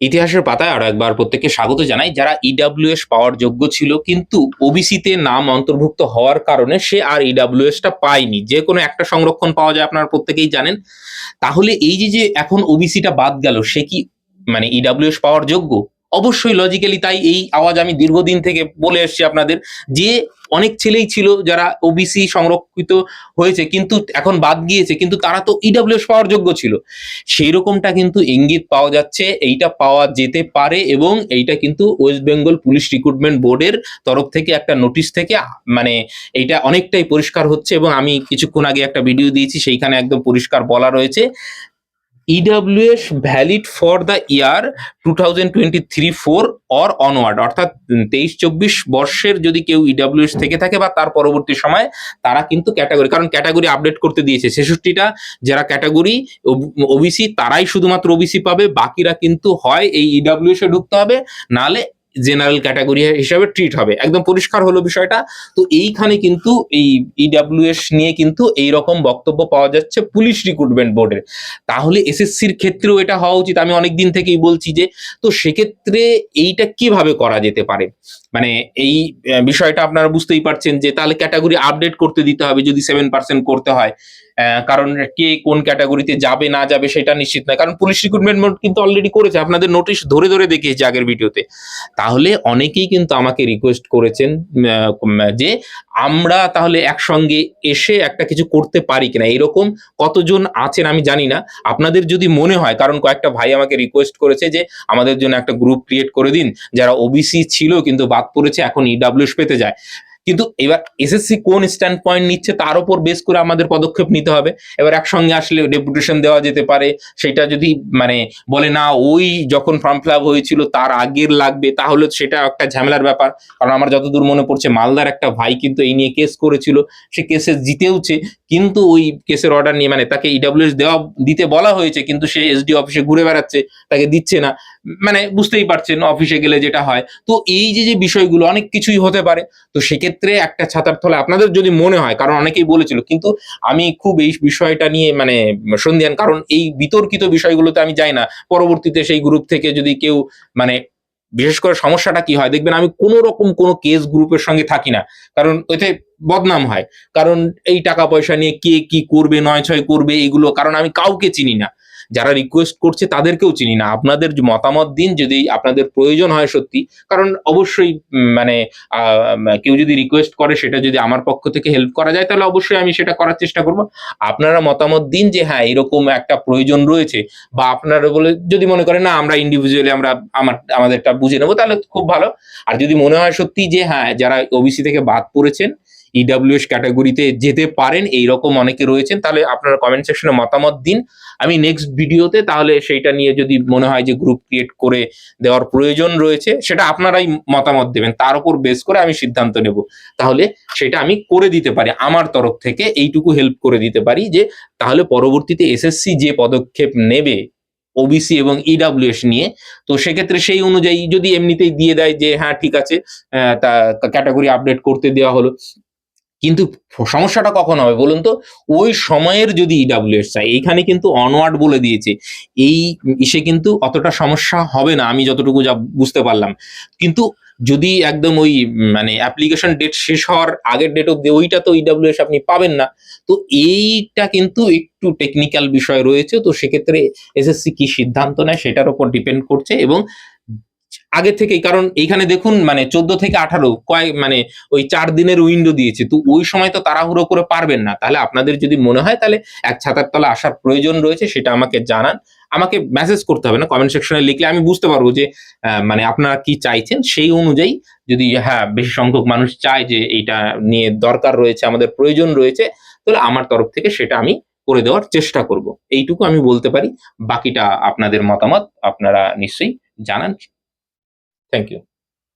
ইতিহাসের পাতায় আরো একবার প্রত্যেককে স্বাগত জানাই। যারা ইডাব্লিউএস পাওয়ার যোগ্য ছিল কিন্তু ওবিসিতে নাম অন্তর্ভুক্ত হওয়ার কারণে সে আর ইডাব্লিউএসটা পায়নি, যে কোনো একটা সংরক্ষণ পাওয়া যায়, আপনারা প্রত্যেকেই জানেন। তাহলে এই যে যে এখন ওবিসিটা বাদ গেল, সে কি মানে ইডাব্লিউএস পাওয়ার যোগ্য? অবশ্যই লজিক্যালি তাই এই আওয়াজ আমি দীর্ঘদিন থেকে বলে এসছি আপনাদের, যে অনেক ছেলেই ছিল যারা ওবিসি সংরক্ষিত হয়েছে কিন্তু এখন বাদ গিয়েছে, কিন্তু তারা তো ইডাব্লিউএস পাওয়ার যোগ্য ছিল। সেই রকমটা কিন্তু ইঙ্গিত পাওয়া যাচ্ছে, এইটা পাওয়া যেতে পারে, এবং এইটা কিন্তু ওয়েস্ট বেঙ্গল পুলিশ রিক্রুটমেন্ট বোর্ডের তরফ থেকে একটা নোটিশ থেকে মানে এইটা অনেকটাই পরিষ্কার হচ্ছে। এবং আমি কিছুক্ষণ আগে একটা ভিডিও দিয়েছি, সেইখানে একদম পরিষ্কার বলা রয়েছে EWS valid for the year 2023-4 or onward, অর্থাৎ 23-24 বর্ষের যদি কেউ ইডাব্লিউএস থেকে থাকে বা তার পরবর্তী সময়, তারা কিন্তু ক্যাটাগরি, কারণ ক্যাটাগরি আপডেট করতে দিয়েছে 66টা যারা ক্যাটাগরি ওবিসি, তারাই শুধুমাত্র ওবিসি পাবে, বাকিরা কিন্তু হয় এই ইডাব্লিউএস এ ঢুকতে হবে, নালে জেনারেল ক্যাটাগরি হিসাবে ট্রিট হবে। একদম পরিষ্কার হলো বিষয়টা। তো এইখানে কিন্তু এই ইডাব্লিউএস নিয়ে কিন্তু এই রকম বক্তব্য পাওয়া যাচ্ছে পুলিশ রিক্রুটমেন্ট বোর্ডের। তাহলে এসএসসির ক্ষেত্রেও এটা হওয়া উচিত, আমি অনেক দিন থেকেই বলছি যে। তো সেক্ষেত্রে এইটা কিভাবে করা যেতে পারে, মানে এই বিষয়টা আপনারা বুঝতেই পারছেন যে তাহলে ক্যাটাগরি আপডেট করতে দিতে হবে যদি 7% করতে হয়। কারণ কে কোন ক্যাটাগরিতে যাবে না যাবে সেটা নিশ্চিত নয়, কারণ পুলিশ রিক্রুটমেন্ট বোর্ড কিন্তু অলরেডি করেছে, আপনাদের নোটিশ ধরে ধরে দেখিয়েছে আগের ভিডিওতে। তাহলে অনেকেই কিন্তু আমাকে রিকোয়েস্ট করেছেন যে আমরা তাহলে একসঙ্গে এসে একটা কিছু করতে পারি কিনা, এরকম কতজন আছেন আমি জানি না। আপনাদের যদি মনে হয়, কারণ কয়েকটা ভাই আমাকে রিকোয়েস্ট করেছে যে আমাদের জন্য একটা গ্রুপ ক্রিয়েট করে দিন, যারা ওবিসি ছিল কিন্তু বাদ পড়েছে এখন ইডাব্লিউএস পেতে যায়। কিন্তু এবার এসএসসি কোন স্ট্যান্ড পয়েন্ট নিচ্ছে তার উপর বেস করে আমাদের পদক্ষেপ নিতে হবে। এবার একসঙ্গে আসলে ডেপুটেশন দেওয়া যেতে পারে, সেটা যদি মানে বলে না ওই যখন ফর্ম ফিল আপ হয়েছিল তার আগের লাগবে, তাহলে সেটা একটা ঝামেলার ব্যাপার। কারণ আমার যতদূর মনে পড়ছে মালদার একটা ভাই কিন্তু এই নিয়ে কেস করেছিল, সে কেসে জিতেওছে, কিন্তু ওই কেসের অর্ডার নিয়ে মানে তাকে ইডাব্লিউএস দিতে বলা হয়েছে, কিন্তু সে এসডি অফিসে ঘুরে বেড়াচ্ছে, তাকে দিচ্ছে না। মানে বুঝতেই পারছেন অফিসে গেলে যেটা হয়। তো এই যে যে বিষয়গুলো অনেক কিছুই হতে পারে। তো সেক্ষেত্রে একটা ছাতার তলে আপনাদের যদি মনে হয়, কারণ অনেকেই বলেছিল, কিন্তু আমি খুব এই বিষয়টা নিয়ে মানে সন্দিহান, কারণ এই বিতর্কিত বিষয়গুলোতে আমি যাই না। পরবর্তীতে সেই গ্রুপ থেকে যদি কেউ মানে বিশেষ করে সমস্যাটা কি হয় দেখবেন, আমি কোনো রকম কোনো কেস গ্রুপের সঙ্গে থাকি না, কারণ এতে বদনাম হয়। কারণ এই টাকা পয়সা নিয়ে কে কি করবে, নয় ছয় করবে এগুলো, কারণ আমি কাউকে চিনি না, যারা রিকোয়েস্ট করছে তাদেরকেও চিনি না। আপনাদের মতামত দিন যদি আপনাদের প্রয়োজন হয় সত্যি, কারণ অবশ্যই মানে কেউ যদি রিকোয়েস্ট করে সেটা যদি আমার পক্ষ থেকে হেল্প করা যায় তাহলে অবশ্যই আমি সেটা করার চেষ্টা করব। আপনারা মতামত দিন যে হ্যাঁ এরকম একটা প্রয়োজন রয়েছে, বা আপনারা বলে যদি মনে করেন না আমরা ইন্ডিভিজুয়ালি আমরা আমাদেরটা বুঝে নেবো, তাহলে খুব ভালো। আর যদি মনে হয় সত্যি যে হ্যাঁ যারা ওবিসি থেকে বাদ পড়েছেন ইডাব্লিউএস ক্যাটাগরিতে যেতে পারেন এইরকম অনেকে রয়েছেন, তাহলে আপনারা কমেন্ট সেকশনে মতামত দিন। আমি নেক্সট ভিডিওতে তাহলে সেইটা নিয়ে যদি মনে হয় যে গ্রুপ ক্রিয়েট করে দেওয়ার প্রয়োজন রয়েছে, সেটা আপনারাই মতামত দেবেন, তার উপর বেস করে আমি সিদ্ধান্ত নেব। তাহলে সেটা আমি করে দিতে পারি, আমার তরফ থেকে এইটুকু হেল্প করে দিতে পারি যে তাহলে পরবর্তীতে এসএসসি যে পদক্ষেপ নেবে ওবিসি এবং ইডাব্লিউএস নিয়ে, তো সেক্ষেত্রে সেই অনুযায়ী যদি এমনিতেই দিয়ে দেয় যে হ্যাঁ ঠিক আছে তা ক্যাটাগরি আপডেট করতে দেওয়া হলো, কিন্তু সমস্যাটা কখন হবে বলুন তো? ওই সময়ের যদি ইডাব্লিউএস চাই, এইখানে কিন্তু অনওয়ার্ড বলে দিয়েছে। এই ইসে কিন্তু অতটা সমস্যা হবে না আমি যতটুকু যা বুঝতে পারলাম। কিন্তু যদি একদম ওই মানে অ্যাপ্লিকেশন ডেট শেষ হওয়ার আগের ডেট অব্দি ওইটা তো ইডাব্লিউএস আপনি পাবেন না। তো এইটা কিন্তু একটু টেকনিক্যাল বিষয় রয়েছে। তো সেক্ষেত্রে এসএসসি কি সিদ্ধান্ত নেয় সেটার উপর ডিপেন্ড করছে, এবং আগে থেকেই, কারণ এইখানে দেখুন মানে 14 থেকে 18 মানে ওই 4 দিনের উইন্ডো দিয়েছে। তো ওই সময় তো তাড়াহুড়ো করে পারবেন না। তাহলে আপনাদের যদি মনে হয় তাহলে এক ছাতার তলে আসার প্রয়োজন রয়েছে, সেটা আমাকে জানান। আমাকে মেসেজ করতে হবে না, কমেন্ট সেকশনে লিখলে আমি বুঝতে পারবো যে মানে আপনারা কি চাইছেন। সেই অনুযায়ী যদি হ্যাঁ বেশি সংখ্যক মানুষ চায় যে এইটা নিয়ে দরকার রয়েছে, আমাদের প্রয়োজন রয়েছে, তাহলে আমার তরফ থেকে সেটা আমি করে দেওয়ার চেষ্টা করব। এইটুকু আমি বলতে পারি। বাকিটা আপনাদের মতামত, আপনারা নিশ্চয়ই জানান। Thank you.